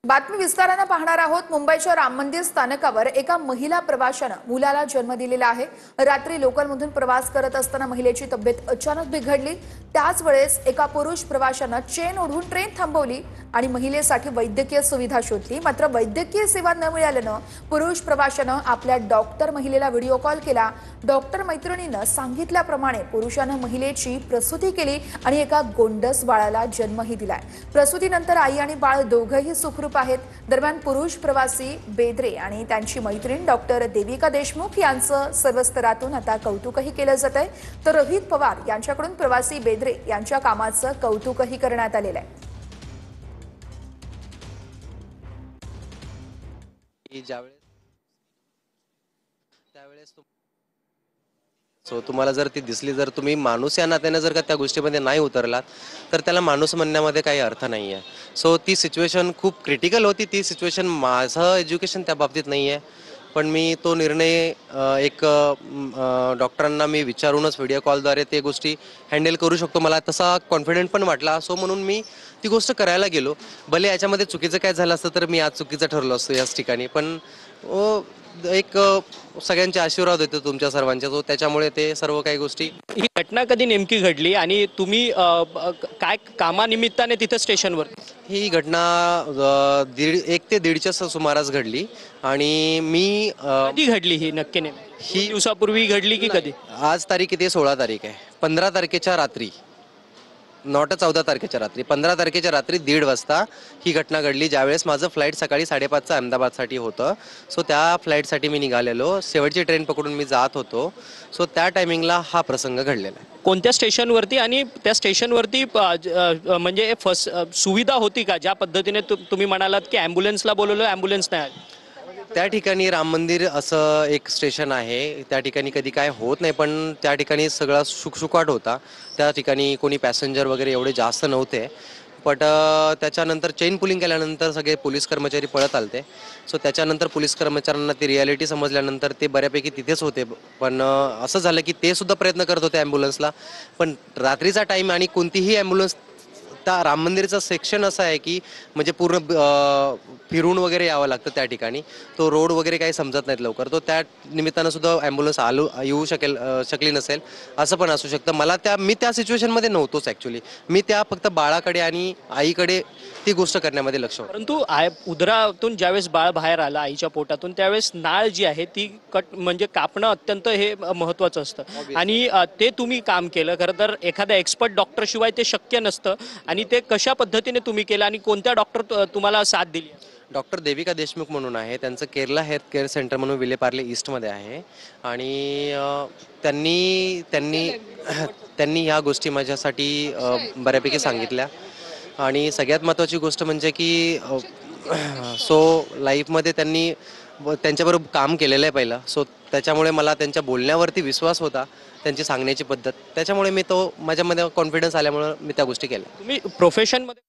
बातमी विस्ताराने पाहणार आहोत। मुंबईच्या राम मंदिर स्थानकावर एका महिला प्रवाशानं मुलाला जन्म दिलेला आहे। रात्री लोकलमधून प्रवास करत असताना महिलेची तब्येत अचानक बिघडली। त्याच वेळेस एका पुरुष प्रवाशानं चेन ओढून ट्रेन थांबवली आणि महिलेसाठी वैद्यकीय सुविधा शोधली। मात्र वैद्यकीय सेवा न मिळाल्यानं पुरुष प्रवाशानं आपल्या डॉक्टर महिलेला व्हिडिओ कॉल केला। डॉक्टर मैत्रिणीनं सांगितल्याप्रमाणे पुरुषानं महिलेची प्रसूती केली आणि एका गोंडस बाळाला जन्मही दिलाय। प्रसूतीनंतर आई आणि बाळ दोघंही सुखरूप आहेत। दरम्यान पुरुष प्रवासी बेद्रे आणि त्यांची मैत्रीण डॉक्टर देविका देशमुख यांचं सर्व स्तरातून आता कौतुकही केलं जात आहे। तर रोहित पवार यांच्याकडून प्रवासी बेद्रे यांच्या कामाचं कौतुकही करण्यात आलेलं आहे। तुम्हाला जर ती दिसली, जर तुम्ही माणूस या नात्याने जर का त्या गोष्टीमध्ये नाही उतरलात तर त्याला माणूस म्हणण्यामध्ये काही अर्थ नाही आहे। सो ती सिच्युएशन खूप क्रिटिकल होती। ती सिच्युएशन माझं एज्युकेशन त्या बाबतीत नाही आहे, पण मी तो निर्णय एक डॉक्टरांना मी विचारूनच व्हिडिओ कॉलद्वारे ते गोष्टी हँडल करू शकतो, मला तसा कॉन्फिडंट पण वाटला। सो म्हणून मी ती गोष्ट करायला गेलो। भले याच्यामध्ये चुकीचं काय झालं असतं तर मी आज चुकीचं ठरलो असतो याच ठिकाणी, पण एक सगळ्यांचे आशीर्वाद होते तुमच्या सर्वांचे, तो त्याच्यामुळे ते सर्व काही गोष्टी। ही घटना कधी नेमकी घडली आणि तुम्ही काय कामानिमित्ताने तिथे स्टेशनवर? ही घटना 1 ते 1:30च्या सुमारास घडली आणि मी कधी घडली ही नक्की? ही दिवसापूर्वी घडली की कधी? आज तारीख किती? 16 तारीख आहे। 15 तारखेच्या रात्री, नॉट 14 तारखेच्या रात्री, 15 तारखेच्या रात्री 1:30 वाजता ही घटना घडली, ज्यावेळेस माझं फ्लाईट सकाळी 5:30चं अहमदाबादसाठी होतं। सो त्या फ्लाईटसाठी मी निघालेलो, शेवटची ट्रेन पकडून मी जात होतो। सो त्या टायमिंगला हा प्रसंग घडलेला आहे। कोणत्या स्टेशनवरती आणि त्या स्टेशनवरती म्हणजे फर्स्ट सुविधा होती का? ज्या पद्धतीने तुम्ही म्हणालात की ॲम्ब्युलन्सला बोलवलं, ॲम्ब्युलन्स नाही आली। त्या ठिकाणी राम मंदिर असं एक स्टेशन आहे, त्या ठिकाणी कधी काय होत नाही, पण त्या ठिकाणी सगळा शुकशुकाट होता। त्या ठिकाणी कोणी पॅसेंजर वगैरे एवढे जास्त नव्हते, बट त्याच्यानंतर चेन पुलिंग केल्यानंतर सगळे पोलीस कर्मचारी पळत आलते। सो त्याच्यानंतर पोलीस कर्मचाऱ्यांना ती रियालिटी समजल्यानंतर ते बऱ्यापैकी तिथेच होते, पण असं झालं की ते सुद्धा प्रयत्न करत होते ॲम्ब्युलन्सला, पण रात्रीचा टाईम आणि कोणतीही ॲम्ब्युलन्स, त्या राम मंदिरचं सेक्शन असं आहे की म्हणजे पूर्ण फिरून वगैरे यावं लागतं त्या ठिकाणी, तो रोड वगैरे काही समजत नाहीत लवकर, तो त्या निमित्तानं सुद्धा ॲम्ब्युलन्स येऊ शकली नसेल, असं पण असू शकतं। मी त्या सिच्युएशनमध्ये नव्हतोच ॲक्च्युली, मी त्या फक्त बाळाकडे आणि आईकडे ती गोष्ट करण्यामध्ये लक्ष होतं। परंतु उदरातून ज्यावेळेस बाळ बाहेर आलं आईच्या पोटातून, त्यावेळेस नाळ जी आहे ती म्हणजे कापणं अत्यंत हे महत्त्वाचं असतं आणि ते तुम्ही काम केलं। खरं तर एखाद्या एक्सपर्ट डॉक्टर शिवाय ते शक्य नसतं आणि ते कशा पद्धतीने तुम्ही केलं आणि कोणत्या डॉक्टर तुम्हाला साथ दिली? डॉक्टर देविका देशमुख म्हणून आहे, त्यांचं केरला हेल्थ केअर सेंटर म्हणून विलेपार्ले ईस्टमध्ये आहे आणि त्यांनी ह्या गोष्टी माझ्यासाठी बऱ्यापैकी सांगितल्या। आणि सगळ्यात महत्त्वाची गोष्ट म्हणजे की सो लाईफमध्ये त्यांनी त्यांच्याबरोबर काम केलेलं आहे पहिलं, सो त्याच्यामुळे मला त्यांच्या बोलण्यावरती विश्वास होता, त्यांची सांगण्याची पद्धत, त्याच्यामुळे मी माझ्यामध्ये कॉन्फिडन्स आल्यामुळे मी त्या गोष्टी केल्या। तुम्ही प्रोफेशनमध्ये